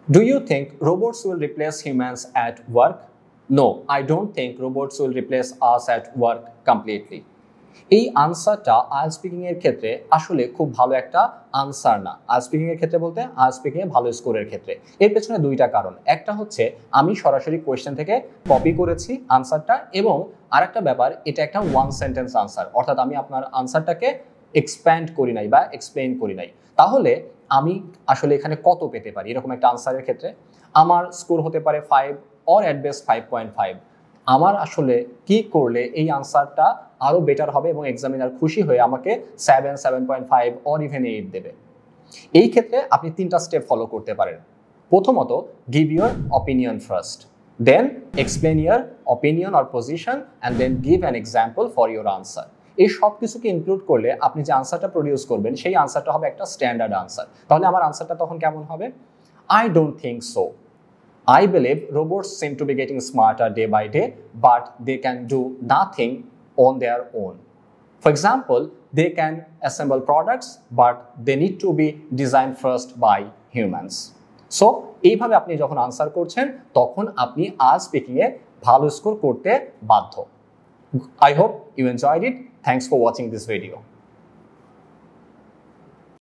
Do you think robots will replace humans at work? No, I don't think robots will replace us at work completely. এই আনসারটা IELTS speaking এর ক্ষেত্রে আসলে খুব ভালো একটা আনসার না। আইএলটিএস স্পিকিং এর ক্ষেত্রে বলতে আইএলটিএস স্পিকিং এ ভালো স্কোরের ক্ষেত্রে এর পেছনে দুইটা কারণ। একটা হচ্ছে আমি সরাসরি কোয়েশ্চেন থেকে কপি করেছি আনসারটা, এবং আরেকটা ব্যাপার এটা একটা ওয়ান সেন্টেন্স আনসার, অর্থাৎ আমি আপনার আনসারটাকে এক্সপ্যান্ড করি নাই বা এক্সপ্লেইন করি নাই। তাহলে আমি আসলে এখানে কত পেতে পারি এরকম একটা আনসারের ক্ষেত্রে? আমার স্কোর হতে পারে 5 অর অ্যাট বেস্ট 5.5। আমার আসলে কি করলে এই আনসারটা আরও বেটার হবে এবং এক্সামিনার খুশি হয়ে আমাকে 7, 7.5 অর ইভেন 8 দেবে? এই ক্ষেত্রে আপনি 3টা স্টেপ ফলো করতে পারেন। প্রথমত, give your opinion first, then explain your opinion or position, and then give an example for your answer. এই সব কিছুকে ইনক্লুড করলে আপনি যে আনসারটা প্রডিউস করবেন সেই আনসারটা হবে একটা স্ট্যান্ডার্ড আনসার। তাহলে আমার আনসারটা তখন কেমন হবে? I don't think so. I believe robots seem to be getting smarter day by day, but they can do nothing on their own. For example, they can assemble products, but they need to be designed first by humans. So, এইভাবে আপনি যখন answer করছেন তখন আপনি IELTS speaking এ ভালো score করতে বাধ্য। I hope you enjoyed it. Thanks for watching this video.